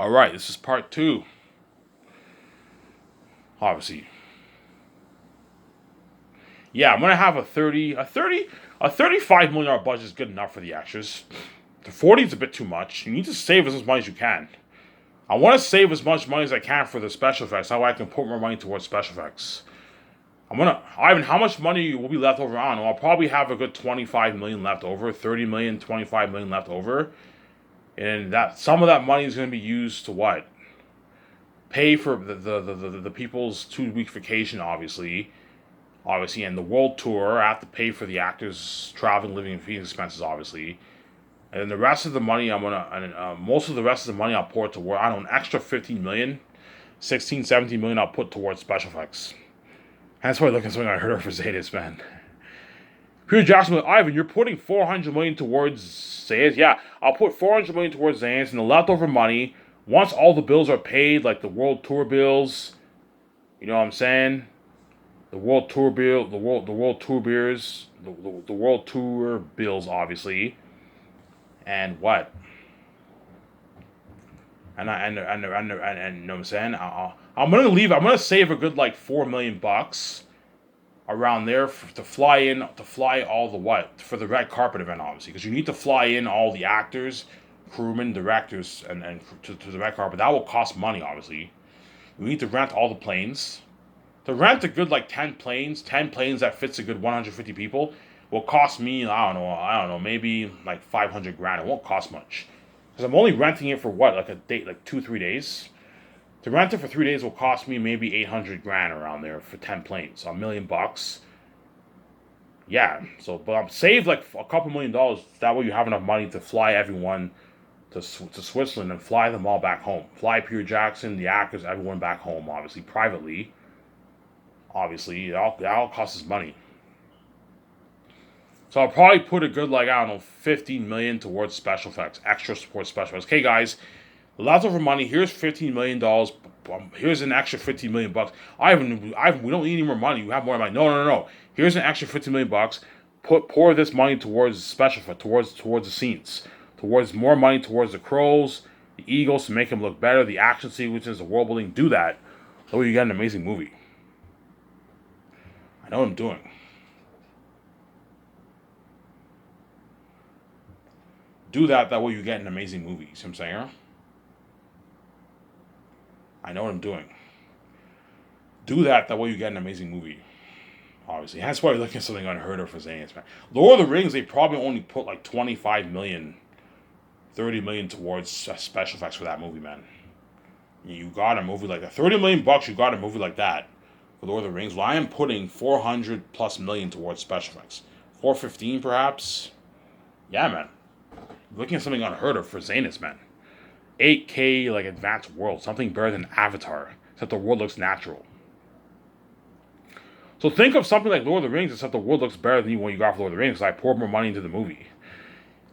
All right, this is part two. Obviously, yeah, I'm gonna have a $35 million budget is good enough for the extras. The 40 is a bit too much. You need to save as much money as you can. I want to save as much money as I can for the special effects. That way I can put more money towards special effects. Ivan, how much money will be left over? I don't know. I'll probably have a good 25 million left over, 30 million, 25 million left over, and that some of that money is going to be used to what? Pay for the people's 2 week vacation, obviously, and the world tour. I have to pay for the actors' traveling, living, and feeding expenses, obviously. And then the rest of the money, most of the rest of the money I'll pour toward, I don't know, an extra 15 million, 16, 17 million I'll put towards special effects. That's why I look at something I heard of for Zetas, man. Peter Jackson, Ivan, you're putting 400 million towards Zetas? Yeah, I'll put 400 million towards Zetas, and the leftover money, once all the bills are paid, like the world tour bills, you know what I'm saying? The world tour bill, the world tour beers, the world tour bills, obviously, and what? And you know what I'm saying? I'm gonna leave. I'm gonna save a good like $4 million around there to fly all the what for the red carpet event, obviously, because you need to fly in all the actors, crewmen, directors, and to the red carpet. That will cost money, obviously. You need to rent all the planes. To rent a good like 10 planes that fits a good 150 people will cost me, I don't know, maybe like 500 grand. It won't cost much because I'm only renting it for what, like a date, like 2 3 days. To rent it for 3 days will cost me maybe 800 grand around there for 10 planes, so $1 million. Yeah, so but I'm saved like a couple $1 million. That way you have enough money to fly everyone to Switzerland and fly them all back home. Fly Peter Jackson, the actors, everyone back home, obviously privately. Obviously, it all costs us money. So I'll probably put a good like I don't know 15 million towards special effects, extra support special effects. Okay, guys, leftover money. Here's $15 million. Here's an extra 15 million bucks. We don't need any more money. We have more money. No. Here's an extra 15 million bucks. Pour this money towards special effects, towards the scenes, towards more money towards the crows, the eagles to make them look better, the action sequences, the world building. Do that. So you get an amazing movie. I know what I'm doing. Do that. That way you get an amazing movie. You see what I'm saying? I know what I'm doing. Do that. That way you get an amazing movie. Obviously, that's why you're looking at something unheard of for Zane's, man. Lord of the Rings, they probably only put like 25 million, 30 million towards special effects for that movie, man. You got a movie like that. 30 million bucks, you got a movie like that for Lord of the Rings. Well, I am putting 400 plus million towards special effects. 415 perhaps. Yeah, man. Looking at something unheard of for Zanus, man. 8K like advanced world, something better than Avatar, except the world looks natural. So think of something like Lord of the Rings, except the world looks better than you when you got for Lord of the Rings. Because I poured more money into the movie.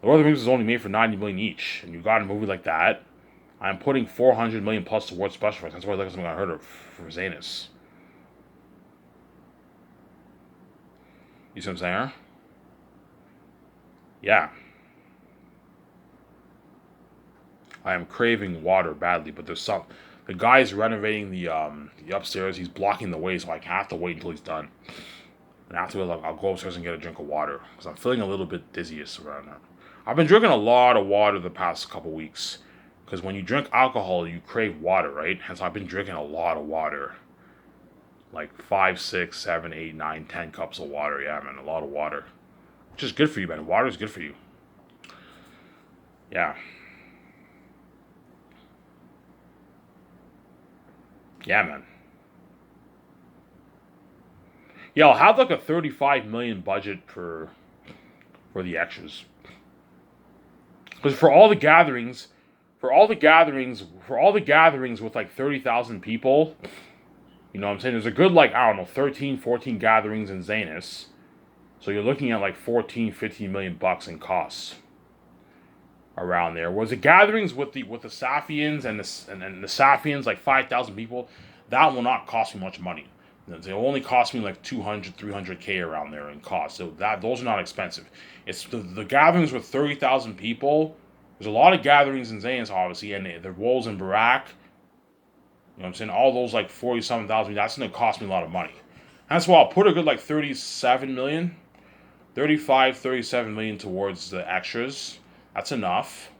Lord of the Rings is only made for 90 million each, and you got a movie like that. I'm putting 400 million plus towards special effects. That's why I look at something unheard of for Zanus. You see what I'm saying? Yeah. I am craving water badly, but there's some. The guy's renovating the upstairs. He's blocking the way, so I have to wait until he's done. And after I'll go upstairs and get a drink of water because I'm feeling a little bit dizziest around that. I've been drinking a lot of water the past couple weeks because when you drink alcohol, you crave water, right? And so I've been drinking a lot of water, like 5, 6, 7, 8, 9, 10 cups of water. Yeah, man, a lot of water, which is good for you, man. Water is good for you. Yeah. Yeah, man. Yeah, I'll have like a 35 million budget for the extras. Because for all the gatherings with like 30,000 people, you know what I'm saying? There's a good like I don't know 13, 14 gatherings in Zanus. So you're looking at like 14, 15 million bucks in costs around there. Whereas the gatherings with the Safians and the Safians like 5,000 people, that will not cost me much money. They will only cost me like 200, 300K around there in cost. So those are not expensive. It's the gatherings with 30,000 people. There's a lot of gatherings in Zanes, obviously, and the Wolves in Barak. You know what I'm saying? All those like 47,000. That's gonna cost me a lot of money. That's why I'll put a good like 37 million, 35, 37 million towards the extras. That's enough.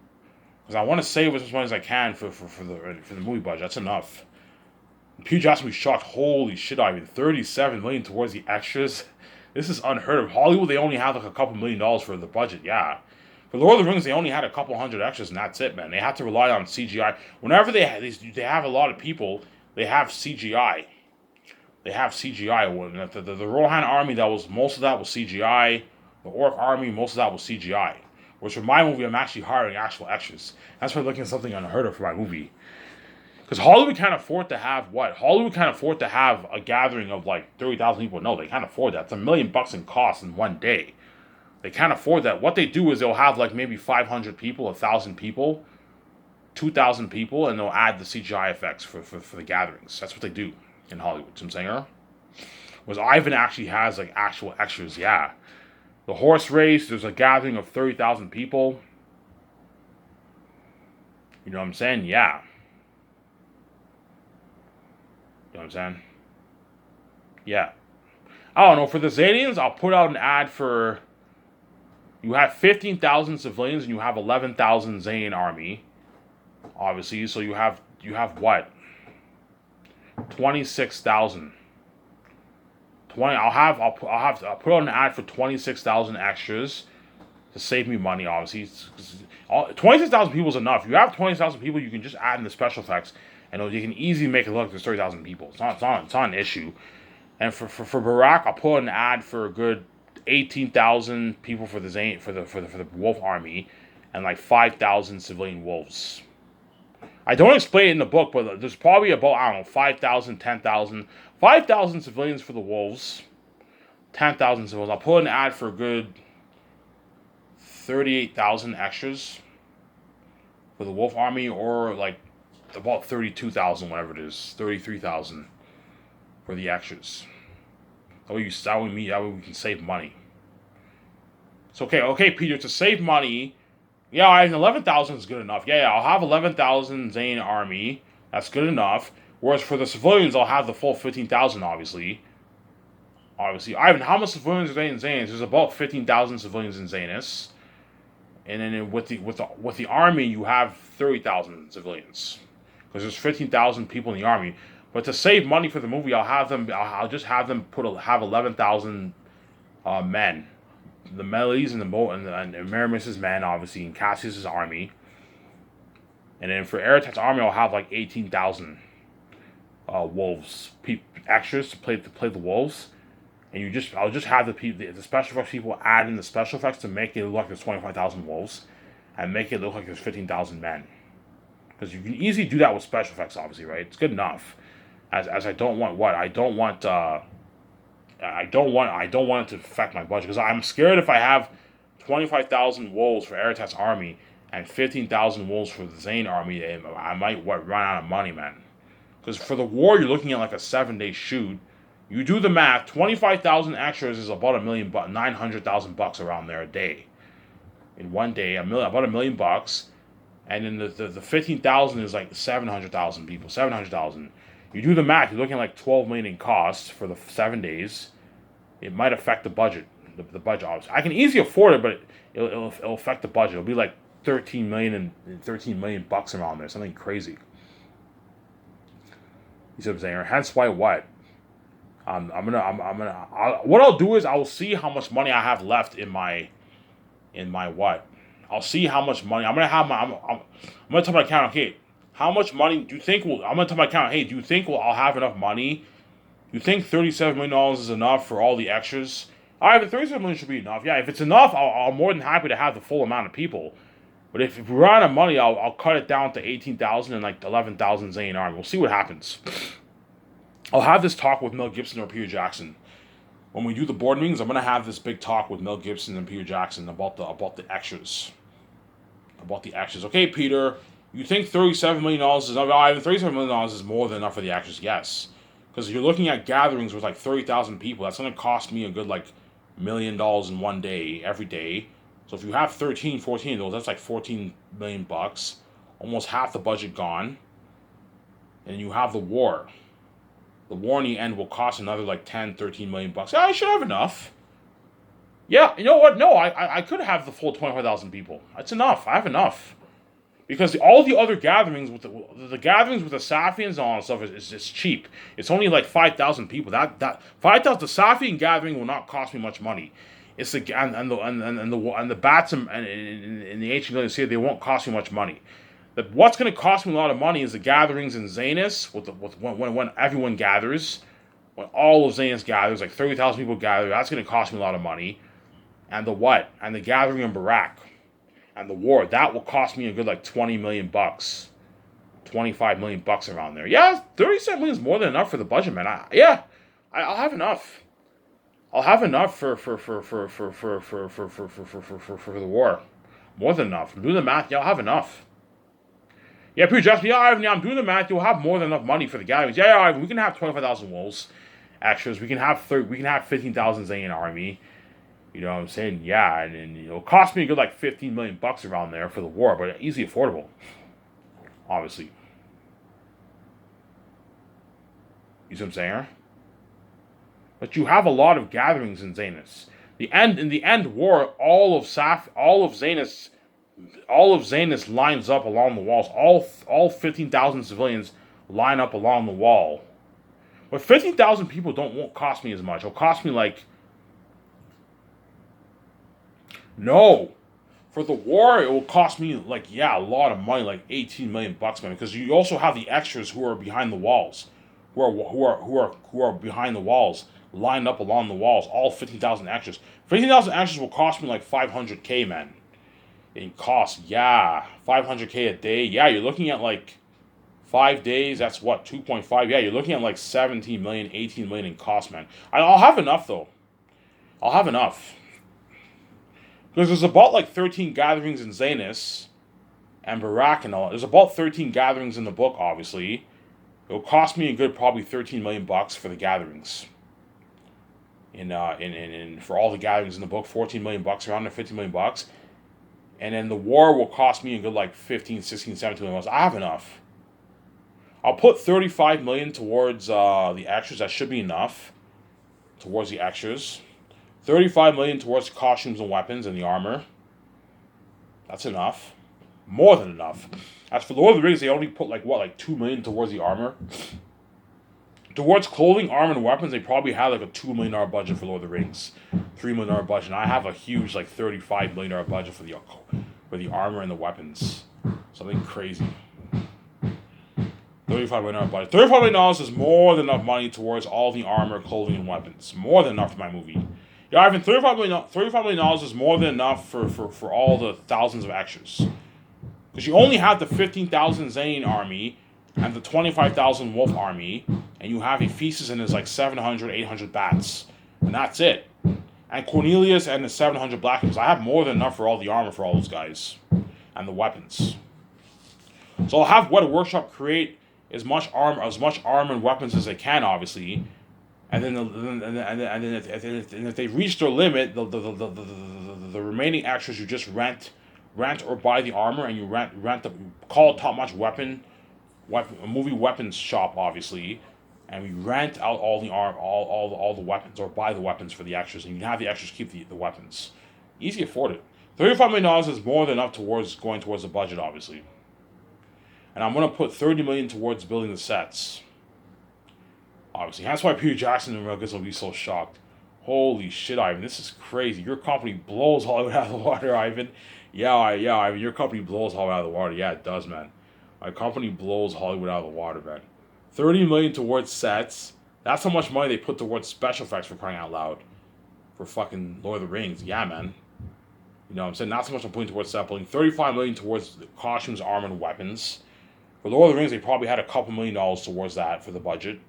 Because I want to save as much money as I can for the movie budget. That's enough. Peter Jackson will be shocked. Holy shit, I mean, 37 million towards the extras. This is unheard of. Hollywood, they only have like a couple $1,000,000 for the budget. Yeah. For Lord of the Rings, they only had a couple hundred extras, and that's it, man. They had to rely on CGI. Whenever they have a lot of people, they have CGI. They have CGI. The Rohan army, most of that was CGI. The Orc army, most of that was CGI. Which for my movie, I'm actually hiring actual extras. That's why I'm looking at something unheard of for my movie. Because Hollywood can't afford to have what? Hollywood can't afford to have a gathering of like 30,000 people. No, they can't afford that. It's $1,000,000 in cost in one day. They can't afford that. What they do is they'll have like maybe 500 people, 1,000 people, 2,000 people, and they'll add the CGI effects for the gatherings. That's what they do in Hollywood. You know what I'm saying? Whereas Ivan actually has like actual extras, yeah. The horse race, there's a gathering of 30,000 people. You know what I'm saying? Yeah. You know what I'm saying? Yeah. I don't know. For the Zadians, I'll put out an ad for... You have 15,000 civilians and you have 11,000 Zane army. Obviously, so you have what? 26,000. I'll put out an ad for 26,000 extras to save me money. Obviously, 26,000 people is enough. If you have 20,000 people, you can just add in the special effects, and you can easily make it look like there's 30,000 people. It's not an issue. And for Barak, I'll put out an ad for a good 18,000 people for the Zane for the Wolf army, and like 5,000 civilian wolves. I don't explain it in the book, but there's probably about, I don't know, 5,000, 10,000, 5,000 civilians for the wolves, 10,000 civilians. I'll put an ad for a good 38,000 extras for the wolf army, or like about 32,000, whatever it is, 33,000 for the extras. That way we can save money. It's okay, Peter, to save money. Yeah, I have 11,000 is good enough. Yeah, I'll have 11,000 Zane army. That's good enough. Whereas for the civilians, I'll have the full 15,000. Obviously, Ivan, how much civilians are there in Zanis? There's about 15,000 civilians in Zanis, and then with the army, you have 30,000 civilians because there's 15,000 people in the army. But to save money for the movie, I'll just have them have 11,000 men. The Meles and Meramis's men, obviously, and Cassius's army. And then for Aratat's army, I'll have like 18,000 wolves, extras to play the wolves. And I'll just have the special effects people add in the special effects to make it look like there's 25,000 wolves, and make it look like there's 15,000 men. Because you can easily do that with special effects, obviously, right? It's good enough. As I don't want what? I don't want it to affect my budget, because I'm scared if I have 25,000 wolves for Aratat's army and 15,000 wolves for the Zane army, I might run out of money, man. Because for the war, you're looking at like a 7-day shoot. You do the math. 25,000 extras is about $900,000 around there a day. In one day, about $1,000,000, and then the 15,000 is like 700,000 people. 700,000. You do the math, you're looking at like 12 million in costs for the 7 days. It might affect the budget. The budget, obviously. I can easily afford it, but it'll affect the budget. It'll be like 13 million and 13 million bucks around there, something crazy. You see what I'm saying? Hence why what? What I'll do is I'll see how much money I have left in my what. I'll see how much money I'm gonna tell my accountant, okay, how much money do you think I'm gonna tell my accountant, hey, do you think I'll have enough money? Do you think $37 million is enough for all the extras? Alright, but $37 million should be enough. Yeah, if it's enough, I'm more than happy to have the full amount of people. But if we run out of money, I'll cut it down to 18,000 and like 11,000 Zane army. We'll see what happens. I'll have this talk with Mel Gibson or Peter Jackson. When we do the board meetings, I'm gonna have this big talk with Mel Gibson and Peter Jackson about the extras. About the extras. Okay, Peter, you think $37 million is enough? $37 million is more than enough for the extras, yes. Because if you're looking at gatherings with like 30,000 people, that's gonna cost me a good like $1 million in one day, every day. So if you have 13, 14 of those, that's like 14 million bucks, almost half the budget gone. And you have the war. The war in the end will cost another like 10, 13 million bucks. Yeah, I should have enough. Yeah, you know what? No, I could have the full 25,000 people. That's enough. I have enough. Because all the other gatherings with the gatherings with the Safians and all that stuff is cheap. It's only like 5,000 people. That 5,000 the Safian gathering will not cost me much money. It's the and the bats in the ancient Gallium City, they won't cost me much money. What's going to cost me a lot of money is the gatherings in Zanus when everyone gathers, when all of Zanus gathers, like 30,000 people gather. That's going to cost me a lot of money. And the gathering in Barak. And the war, that will cost me a good like 20 million bucks. 25 million bucks around there. Yeah, 37 million is more than enough for the budget, man. I'll have enough. I'll have enough for the war. More than enough. I'm doing the math. Yeah, I'll have enough. Yeah, Peter Jackson. Yeah, Ivan, I'm doing the math. You'll have more than enough money for the gatherings. Yeah, Ivan, we can have 25,000 wolves extras. We can have 15,000 Zayn army. You know what I'm saying? Yeah, and it'll cost me a good like 15 million bucks around there for the war, but easily affordable. Obviously. You see what I'm saying? But you have a lot of gatherings in Zanus. In the end war, all of Zanus lines up along the walls. All 15,000 civilians line up along the wall. But 15,000 people won't cost me as much. It'll cost me like no. For the war, it will cost me like a lot of money, like 18 million bucks, man. Because you also have the extras who are behind the walls, who are behind the walls, lined up along the walls. All 15,000 extras. 15,000 extras will cost me like 500K, man. In cost, 500K a day. Yeah, you're looking at like 5 days. That's what 2.5. Yeah, you're looking at like 17 million, 18 million in cost, man. I'll have enough though. I'll have enough. Because there's about like 13 gatherings in Zanus and Barak and all. There's about 13 gatherings in the book, obviously. It'll cost me a good probably 13 million bucks for the gatherings. For all the gatherings in the book, 14 million bucks, around there, 15 million bucks. And then the war will cost me a good like 15, 16, 17 million bucks. I have enough. I'll put 35 million towards the extras. That should be enough. Towards the extras. 35 million towards costumes and weapons and the armor. That's enough. More than enough. As for Lord of the Rings, they only put like 2 million towards the armor. Towards clothing, armor, and weapons, they probably had like a $2 million budget for Lord of the Rings. $3 million budget. And I have a huge like $35 million budget for the armor and the weapons. Something crazy. $35 million budget. $35 million is more than enough money towards all the armor, clothing, and weapons. More than enough for my movie. Yeah, Ivan, $35 million is more than enough for all the thousands of extras. Because you only have the 15,000 Zane army and the 25,000 Wolf army, and you have Ephesus and his like 700, 800 bats. And that's it. And Cornelius and the 700 Blackens. I have more than enough for all the armor for all those guys. And the weapons. So I'll have Weta Workshop create as much armor and weapons as they can, obviously. And then if they reach their limit, the remaining extras you just rent or buy the armor, and you call it Top Notch movie weapons shop, obviously, and we rent out all the all the weapons, or buy the weapons for the extras, and you can have the extras keep the weapons. Easy afforded. $35 million is more than enough going towards the budget, obviously. And I'm gonna put $30 million towards building the sets. Obviously, that's why Peter Jackson and Ruggers will be so shocked. Holy shit, Ivan, this is crazy. Your company blows Hollywood out of the water, Ivan. Yeah, Ivan, your company blows Hollywood out of the water. Yeah, it does, man. My company blows Hollywood out of the water, man. $30 million towards sets. That's how much money they put towards special effects, for crying out loud. For fucking Lord of the Rings. Yeah, man. You know what I'm saying? Not so much I'm putting towards set building. $35 million towards the costumes, armor, and weapons. For Lord of the Rings, they probably had a couple $1 million towards that for the budget.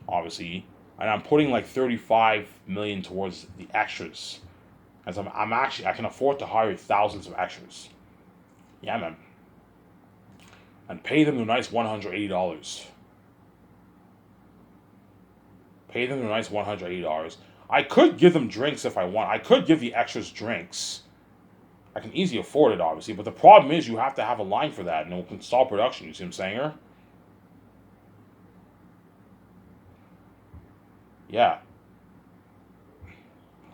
Obviously. And I'm putting like $35 million towards the extras. As I can afford to hire thousands of extras. Yeah, man. And pay them a nice $180. Pay them a nice $180. I could give them drinks if I want. I could give the extras drinks. I can easily afford it, obviously. But the problem is you have to have a line for that, and it will stall production. You see what I'm saying? Or yeah,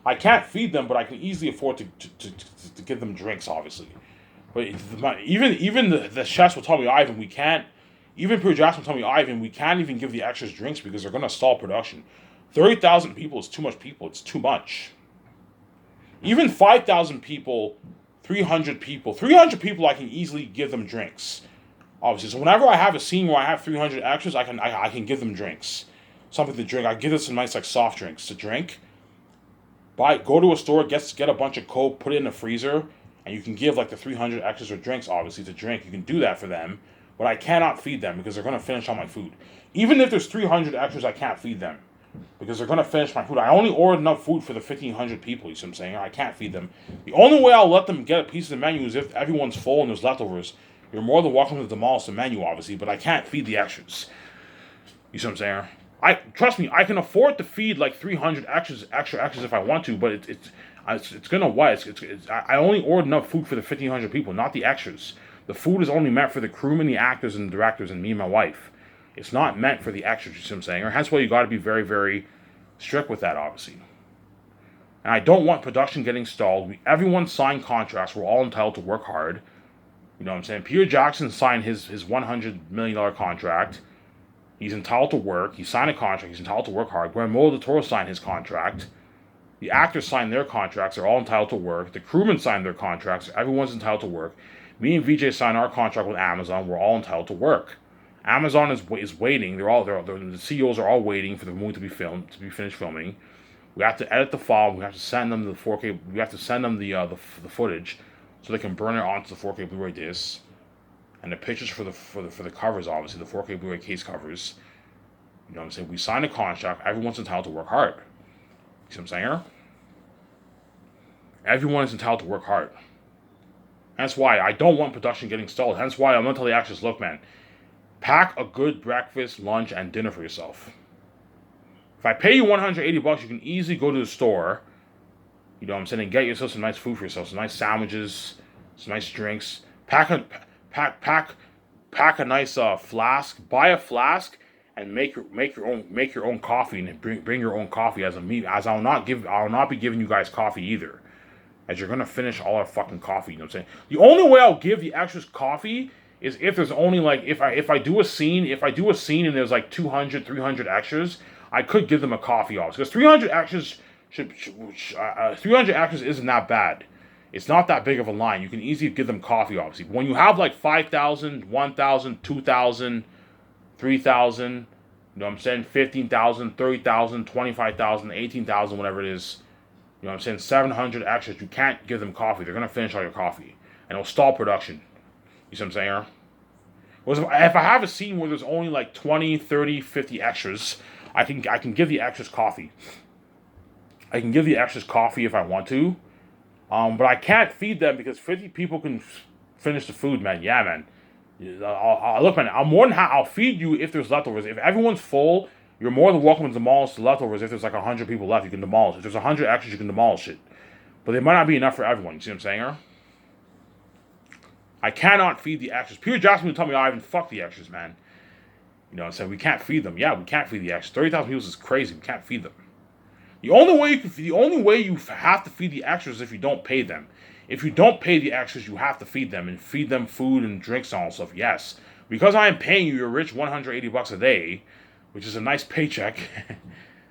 I can't feed them, but I can easily afford to give them drinks, obviously. But even the chefs will tell me, Ivan, we can't. Even Pure Jackson will tell me, Ivan, we can't even give the extras drinks because they're gonna stall production. 30,000 people is too much people. It's too much. Even 5,000 people, 300 people, I can easily give them drinks. Obviously, so whenever I have a scene where I have 300 extras, I can give them drinks, something to drink. I give them some nice like soft drinks to drink. Go to a store, get a bunch of Coke, put it in the freezer, and you can give like the 300 extras or drinks, obviously, to drink. You can do that for them, but I cannot feed them because they're gonna finish all my food. Even if there's 300 extras, I can't feed them because they're gonna finish my food. I only ordered enough food for the 1,500 people. You see what I'm saying? I can't feed them. The only way I'll let them get a piece of the menu is if everyone's full and there's leftovers. You're more than welcome to demolish the menu, obviously, but I can't feed the extras. You see what I'm saying? Trust me, I can afford to feed like 300 extra extras if I want to, but it's gonna what? I only ordered enough food for the 1,500 people, not the extras. The food is only meant for the crewmen, the actors, and the directors, and me and my wife. It's not meant for the extras. You see what I'm saying? Or hence why you got to be very, very strict with that, obviously. And I don't want production getting stalled. Everyone signed contracts. We're all entitled to work hard. You know what I'm saying? Peter Jackson signed his $100 million contract. He's entitled to work. He signed a contract. He's entitled to work hard. Guillermo del Toro signed his contract. The actors signed their contracts. They're all entitled to work. The crewmen signed their contracts. Everyone's entitled to work. Me and VJ signed our contract with Amazon. We're all entitled to work. Amazon is waiting. The CEOs are all waiting for the movie to be finished filming. We have to edit the file. We have to send them the 4K. We have to send them the footage so they can burn it onto the 4K Blu-ray disc. And the pictures for the covers, obviously, the 4K Blu-ray case covers. You know what I'm saying? We signed a contract. Everyone's entitled to work hard. You see what I'm saying? Everyone is entitled to work hard. Hence why I don't want production getting stalled. Hence why I'm going to tell the actors, look, man, pack a good breakfast, lunch, and dinner for yourself. If I pay you $180, you can easily go to the store, you know what I'm saying, and get yourself some nice food for yourself, some nice sandwiches, some nice drinks. Pack a nice flask. Buy a flask and make your own coffee and bring your own coffee as I'll not be giving you guys coffee either, as you're gonna finish all our fucking coffee. You know what I'm saying? The only way I'll give the extras coffee is if there's only like if I do a scene and there's like 200, 300 extras, I could give them a coffee also because 300 extras 300 extras isn't that bad. It's not that big of a line. You can easily give them coffee, obviously. But when you have like 5,000, 1,000, 2,000, 3,000, you know what I'm saying, 15,000, 30,000, 25,000, 18,000, whatever it is, you know what I'm saying, 700 extras, you can't give them coffee. They're going to finish all your coffee. And it'll stall production. You see what I'm saying? Whereas if I have a scene where there's only like 20, 30, 50 extras, I can give the extras coffee. I can give the extras coffee if I want to. But I can't feed them because 50 people can finish the food, man. Yeah, man. Look, man, I'll feed you if there's leftovers. If everyone's full, you're more than welcome to demolish the leftovers. If there's like 100 people left, you can demolish it. If there's 100 extras, you can demolish it. But they might not be enough for everyone. You see what I'm saying, I cannot feed the extras. Peter Jackson will tell me, Ivan, fuck the extras, man. You know what I'm saying? We can't feed them. Yeah, we can't feed the extras. 30,000 people is crazy. We can't feed them. The only way you have to feed the extras is if you don't pay them. If you don't pay the extras, you have to feed them and feed them food and drinks and all that stuff. Yes, because I am paying you your rich $180 a day, which is a nice paycheck.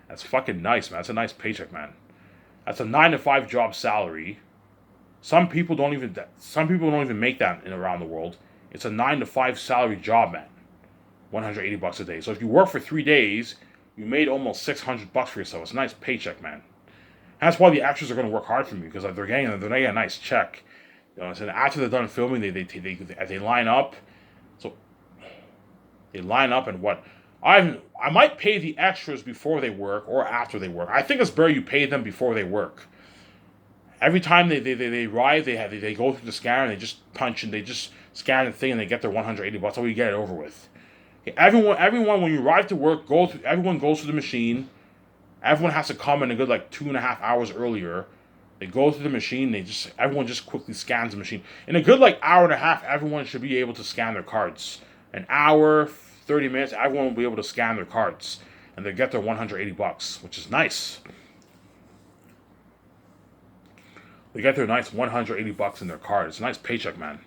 That's fucking nice, man. That's a nice paycheck, man. That's a 9-to-5 job salary. Some people don't even make that around the world. It's a 9-to-5 salary job, man. $180 a day. So if you work for 3 days, you made almost $600 for yourself. It's a nice paycheck, man. And that's why the actors are going to work hard for me because they're getting a nice check. You know what I'm saying? After they're done filming, they line up. So they line up and what? I might pay the extras before they work or after they work. I think it's better you pay them before they work. Every time they arrive, they go through the scanner and they just punch and they just scan the thing and they get their $180. So we get it over with. Okay, everyone, when you arrive to work, everyone goes through the machine. Everyone has to come in a good like 2.5 hours earlier. They go through the machine. Everyone just quickly scans the machine. In a good like hour and a half, everyone should be able to scan their cards. An hour, 30 minutes, everyone will be able to scan their cards, and they get their $180, which is nice. They get their nice $180 in their card. It's a nice paycheck, man.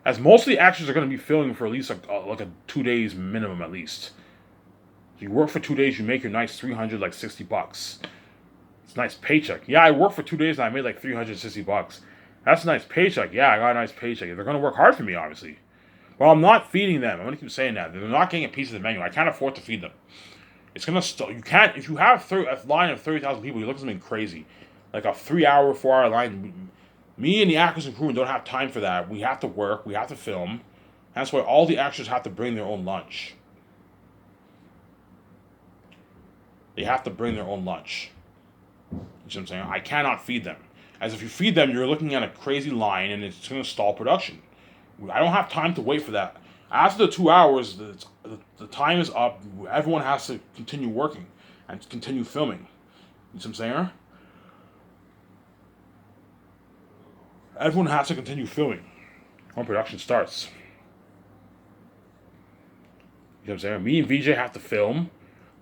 As most of the actors are going to be filming for at least like a 2 days minimum, at least. So you work for 2 days, you make your nice $360. It's a nice paycheck. Yeah, I worked for 2 days and I made like $360. That's a nice paycheck. Yeah, I got a nice paycheck. They're going to work hard for me, obviously. Well, I'm not feeding them. I'm going to keep saying that. They're not getting a piece of the menu. I can't afford to feed them. It's going to you can't, if you have a line of 30,000 people, you look at something crazy. Like a 3-hour, 4-hour line. Me and the actors and crew don't have time for that. We have to work. We have to film. That's why all the actors have to bring their own lunch. They have to bring their own lunch. You see what I'm saying? I cannot feed them. As if you feed them, you're looking at a crazy line and it's going to stall production. I don't have time to wait for that. After the 2 hours, the time is up. Everyone has to continue working and continue filming. You see what I'm saying? Everyone has to continue filming when production starts. You know what I'm saying? Me and VJ have to film.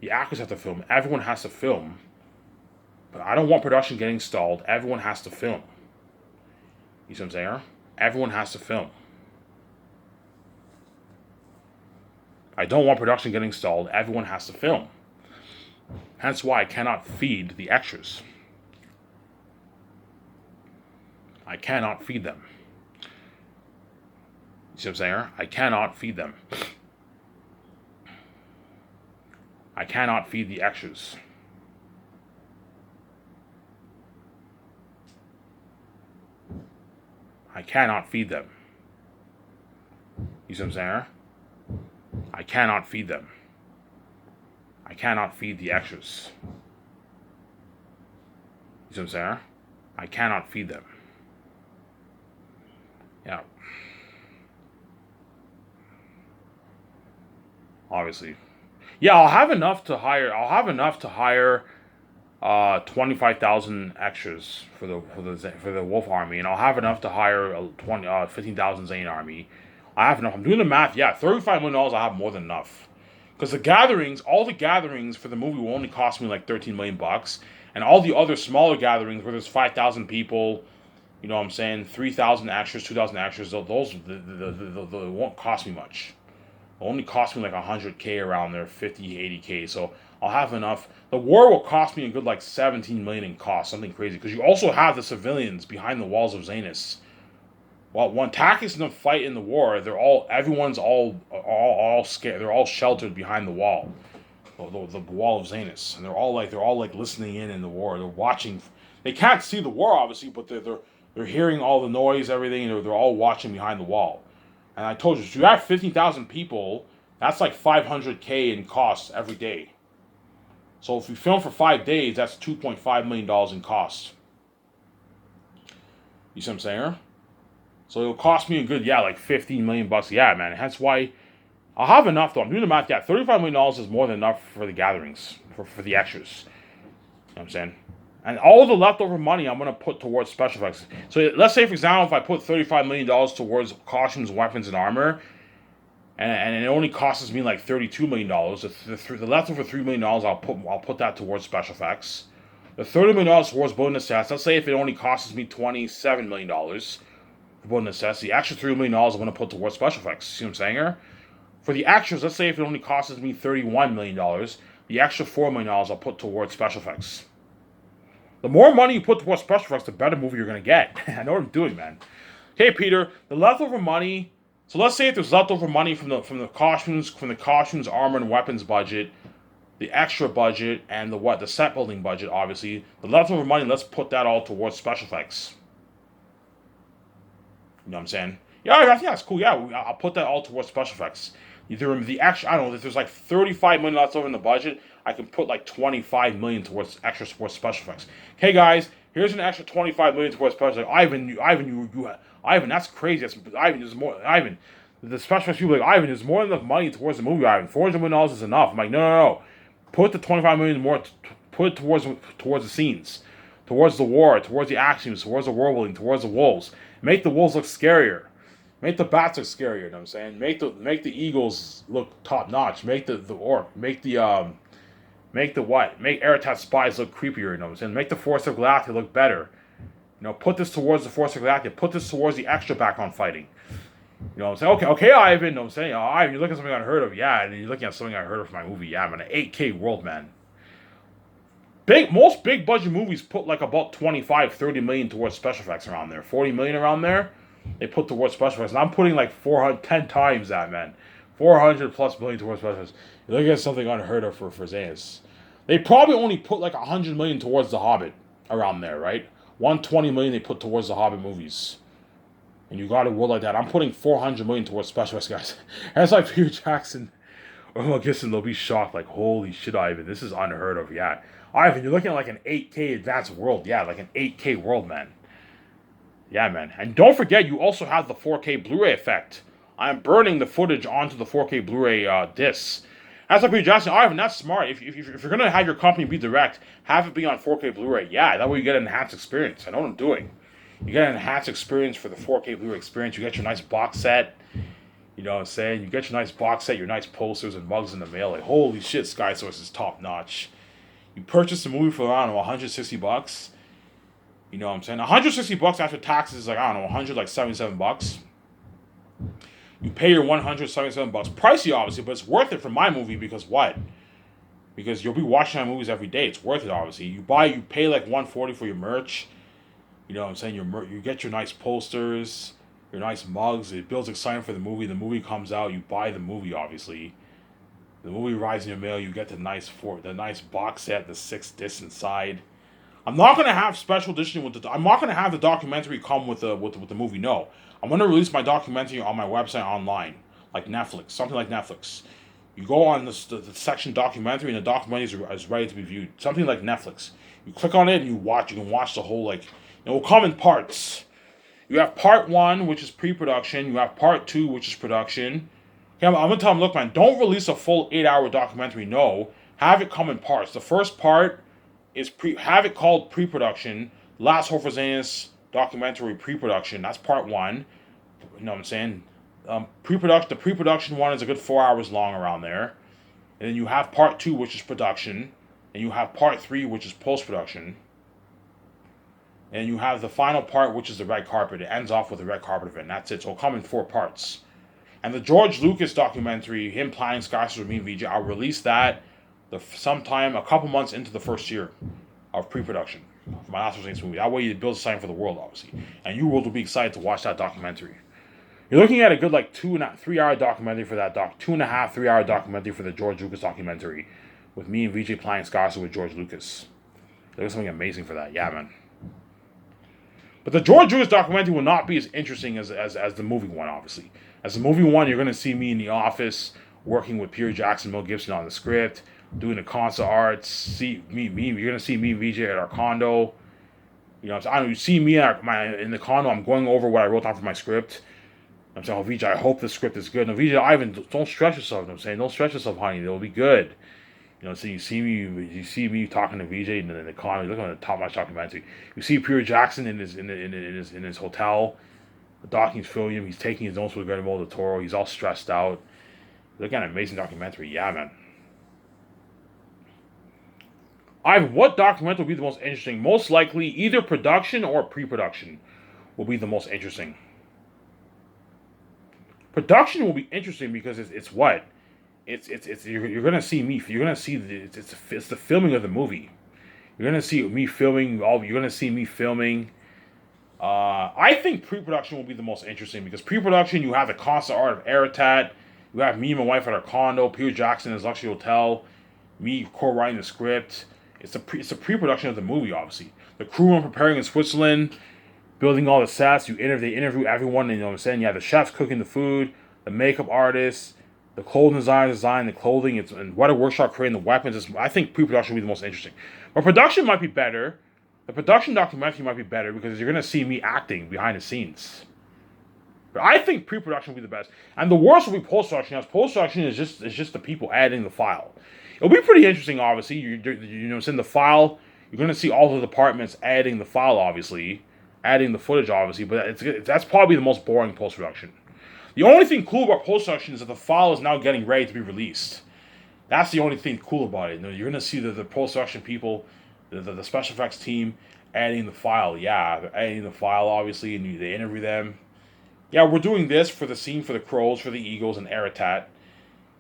The actors have to film. Everyone has to film. But I don't want production getting stalled. Everyone has to film. You see what I'm saying? Everyone has to film. I don't want production getting stalled. Everyone has to film. Hence why I cannot feed the extras. I cannot feed them. You see what I'm saying? I cannot feed them. I cannot feed the extras. I cannot feed them. You see what I'm saying? I cannot feed them. I cannot feed the extras. You see what I'm saying? I cannot feed them. Yeah. Obviously. Yeah, I'll have enough to hire 25,000 extras for the Wolf Army, and I'll have enough to hire 15,000 Zane Army. I have enough. I'm doing the math. Yeah, $35 million. I have more than enough. Because all the gatherings for the movie will only cost me like $13 million, and all the other smaller gatherings where there's 5,000 people, you know what I'm saying, 3,000 extras, 2,000 extras, those won't cost me much. It'll only cost me like $100K around there, $50, $80K. So I'll have enough. The war will cost me a good like $17 million in cost, something crazy. Because you also have the civilians behind the walls of Zanus. Well, when tactics in the fight in the war, everyone's all scared. They're all sheltered behind the wall, the wall of Zanus, and they're all like listening in the war. They're watching. They can't see the war obviously, but they're hearing all the noise, everything. And they're all watching behind the wall. And I told you, if you have 15,000 people, that's like $500K in costs every day. So if you film for 5 days, that's $2.5 million in costs. You see what I'm saying? So it'll cost me a good, like $15 million. Yeah, man. That's why I'll have enough, though. I'm doing the math. Yeah, $35 million is more than enough for the gatherings, for the extras. You know what I'm saying? And all the leftover money I'm going to put towards special effects. So let's say, for example, if I put $35 million towards costumes, weapons, and armor, and it only costs me like $32 million, the leftover $3 million, I'll put that towards special effects. The $30 million towards bonus sets. Let's say if it only costs me $27 million for bonus sets, the extra $3 million I'm going to put towards special effects. See what I'm saying here? For the extras, let's say if it only costs me $31 million, the extra $4 million I'll put towards special effects. The more money you put towards special effects, the better movie you're going to get. I know what I'm doing, man. Okay, Peter, the leftover money. So let's say if there's leftover money from the costumes, armor, and weapons budget, the extra budget, and the set building budget, obviously. The leftover money, let's put that all towards special effects. You know what I'm saying? Yeah, I think that's cool. Yeah, I'll put that all towards special effects. Either the extra, I don't know, if there's like $35 million left over in the budget, I can put like $25 million towards special effects. Okay, guys, here's an extra $25 million towards special effects. Ivan, that's crazy. Ivan, the special effects people are like, Ivan, there's more than enough money towards the movie, Ivan. $400 million is enough. I'm like, no. Put the $25 million more, put it towards the scenes. towards the war, towards the actions, towards the war building, towards the wolves. Make the wolves look scarier. Make the bats look scarier. You know what I'm saying? Make the eagles look top notch. Make the orc. Make the what? Make Aratat's spies look creepier. You know what I'm saying? Make the Force of Galactica look better. You know, put this towards the Force of Galactica. Put this towards the extra background fighting. You know what I'm saying? Okay, Ivan. You know what I'm saying? Ivan, you're looking at something unheard of. Yeah, and you're looking at something I heard of from my movie. Yeah, man, an 8K world, man. Most big budget movies put like about 25, 30 million towards special effects around there. 40 million around there, they put towards special effects. And I'm putting like 10 times that, man. 400 plus million towards special effects. You're looking at something unheard of for Zanus. They probably only put like 100 million towards The Hobbit around there, right? 120 million they put towards The Hobbit movies. And you got a world like that. I'm putting 400 million towards special effects, guys. That's like Peter Jackson or Mel Gibson. They'll be shocked, like, holy shit, Ivan, this is unheard of. Yeah, Ivan, you're looking at like an 8K advanced world. Yeah, like an 8K world, man. Yeah, man. And don't forget, you also have the 4K Blu-ray effect. I'm burning the footage onto the 4K Blu-ray discs. That's like Peter Jackson. Ivan, that's smart. If you're going to have your company be direct, have it be on 4K Blu-ray. Yeah, that way you get an enhanced experience. I know what I'm doing. You get an enhanced experience for the 4K Blu-ray experience. You get your nice box set. You know what I'm saying? You get your nice box set, your nice posters and mugs in the mail. Like, holy shit, Sky Source is top notch. You purchase the movie for, I don't know, $160. You know what I'm saying? $160 after taxes is like, I don't know, $177. You pay your $177. Pricey, obviously, but it's worth it for my movie because what? Because you'll be watching my movies every day. It's worth it, obviously. You pay like $140 for your merch. You know what I'm saying? You get your nice posters, your nice mugs. It builds excitement for the movie. The movie comes out. You buy the movie, obviously. The movie arrives in your mail. You get the nice box set, the 6 discs inside. I'm not gonna have special edition with I'm not gonna have the documentary come with the movie. No, I'm gonna release my documentary on my website online, like Netflix, something like Netflix. You go on the section documentary, and the documentary is ready to be viewed. Something like Netflix. You click on it and you watch. You can watch the whole it will come in parts. You have part 1, which is pre-production. You have part 2, which is production. Okay, I'm gonna tell them, look, man, don't release a full 8-hour documentary. No, have it come in parts. The first part is have it called pre-production. Last Hope for Zanus documentary pre-production. That's part 1. You know what I'm saying? Pre-production. The pre-production one is a good 4 hours long around there, and then you have part 2, which is production, and you have part 3, which is post-production. And you have the final part, which is the red carpet. It ends off with the red carpet event. That's it. So it'll come in 4 parts. And the George Lucas documentary, him planning Skyscraper with me and VJ, I'll release that sometime a couple months into the first year of pre-production for my Last of Us movie. That way you build a sign for the world, obviously. And you will be excited to watch that documentary. You're looking at a good 3-hour documentary for that 2.5, 3-hour documentary for the George Lucas documentary with me and VJ planning Skyscraper with George Lucas. There's something amazing for that. Yeah, man. But the George Lucas documentary will not be as interesting as the movie one, obviously. As the movie one, you're going to see me in the office working with Peter Jackson, Mel Gibson on the script, doing the concept arts. You're going to see me and VJ at our condo. You know, I don't know, you see me in the condo. I'm going over what I wrote down for my script. I'm saying, oh, VJ, I hope the script is good. No, VJ, Ivan, don't stress yourself. You know I'm saying, don't stress yourself, honey. It'll be good. You know, so you see me talking to VJ in the condo. You're looking at the top-notch documentary. You see Peter Jackson in his hotel. The docking's filming him. He's taking his notes with Guillermo del Toro. He's all stressed out. Look at an amazing documentary. Yeah, man. Ivan, what documentary will be the most interesting? Most likely, either production or pre-production will be the most interesting. Production will be interesting because it's what? It's you're gonna see me. You're gonna see it's the filming of the movie. You're gonna see me filming. You're gonna see me filming. I think pre-production will be the most interesting because pre-production you have the concept art of Aratat. You have me and my wife at our condo. Peter Jackson in his luxury hotel. Me co-writing the script. It's a pre-production of the movie, obviously. The crew are preparing in Switzerland, building all the sets. They interview everyone. You know what I'm saying? You have the chefs cooking the food, the makeup artists, the clothing designers design the clothing. And what a workshop creating the weapons. I think pre-production will be the most interesting. But production might be better. The production documentary might be better because you're going to see me acting behind the scenes. But I think pre-production will be the best. And the worst will be post-production. As post-production is just the people editing the file. It'll be pretty interesting, obviously. You know, it's in the file. You're going to see all the departments adding the file, obviously, adding the footage, obviously, but that's probably the most boring post production. The only thing cool about post production is that the file is now getting ready to be released. That's the only thing cool about it. You're going to see the post production people, the special effects team adding the file. Yeah, they're adding the file, obviously, and they interview them. Yeah, we're doing this for the scene for the Crows, for the Eagles, and Aratat.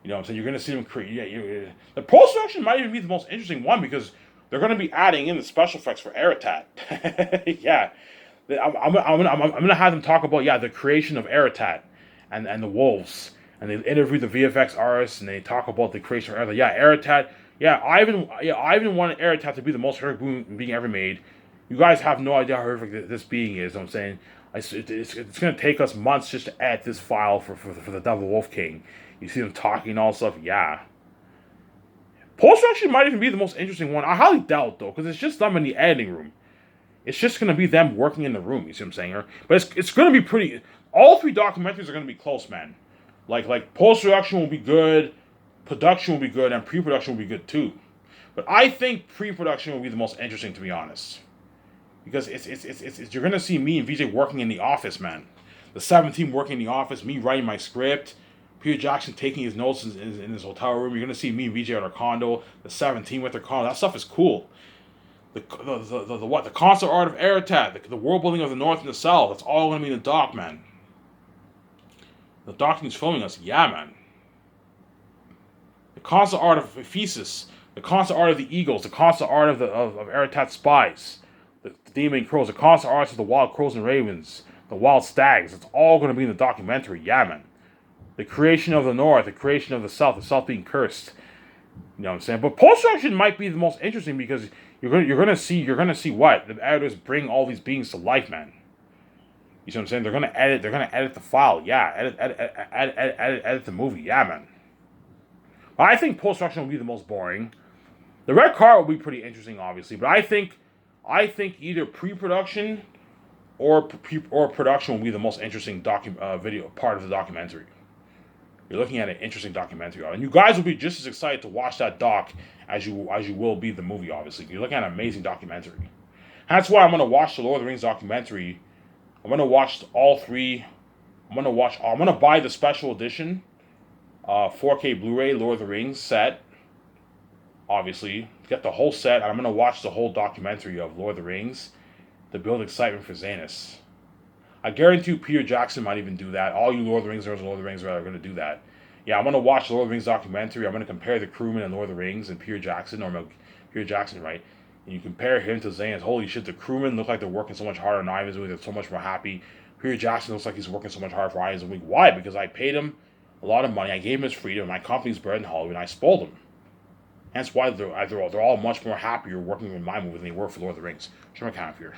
You know what I'm saying? You're going to see them create. Yeah, the post production might even be the most interesting one because they're going to be adding in the special effects for Aratat. Yeah. I'm going to have them talk about, the creation of Aratat and the wolves. And they interview the VFX artists and they talk about the creation of Aratat. Yeah, Aratat. Yeah, Ivan wanted Aratat to be the most horrific being ever made. You guys have no idea how horrific this being is. I'm saying it's going to take us months just to add this file for the Devil Wolf King. You see them talking and all stuff. Yeah. Post-production might even be the most interesting one. I highly doubt, though, because it's just them in the editing room. It's just going to be them working in the room, you see what I'm saying? But it's going to be pretty... All three documentaries are going to be close, man. Like post-production will be good, production will be good, and pre-production will be good, too. But I think pre-production will be the most interesting, to be honest. Because you're going to see me and VJ working in the office, man. The 17 working in the office, me writing my script, Peter Jackson taking his notes in his hotel room. You're going to see me and VJ at our condo, the 17 with their condo. That stuff is cool. The concept art of Aratat, the world building of the North and the South. That's all going to be in the doc, man. The doc is filming us. Yeah, man. The concept art of Ephesus, the concept art of the Eagles, the concept art of Aratat's spies, the Demon Crows, the concept art of the Wild Crows and Ravens, the Wild Stags. It's all going to be in the documentary. Yeah, man. The creation of the North, the creation of the South being cursed. You know what I'm saying? But post-production might be the most interesting because you're gonna see what the editors bring all these beings to life, man. You see what I'm saying? They're gonna edit the file, yeah. Edit the movie, yeah, man. But I think post-production will be the most boring. The red carpet will be pretty interesting, obviously, but I think either pre-production or production will be the most interesting video part of the documentary. You're looking at an interesting documentary, and you guys will be just as excited to watch that doc as you will be the movie. Obviously, you're looking at an amazing documentary. And that's why I'm gonna watch the Lord of the Rings documentary. I'm gonna watch all three. I'm gonna buy the special edition, 4K Blu-ray Lord of the Rings set. Obviously, get the whole set, and I'm gonna watch the whole documentary of Lord of the Rings to build excitement for Xanis. I guarantee you Peter Jackson might even do that. All you Lord of the Rings are going to do that. Yeah, I'm going to watch the Lord of the Rings documentary. I'm going to compare the crewman in Lord of the Rings and Peter Jackson, right? And you compare him to Xanis. Holy shit, the crewmen look like they're working so much harder on Ivan's Week. They're so much more happy. Peter Jackson looks like he's working so much harder for Ivan's Week. Why? Because I paid him a lot of money. I gave him his freedom. My company's bred in Hollywood, and I spoiled him. Hence why they're all much more happier working in my movie than they were for Lord of the Rings. Sherman Camp here.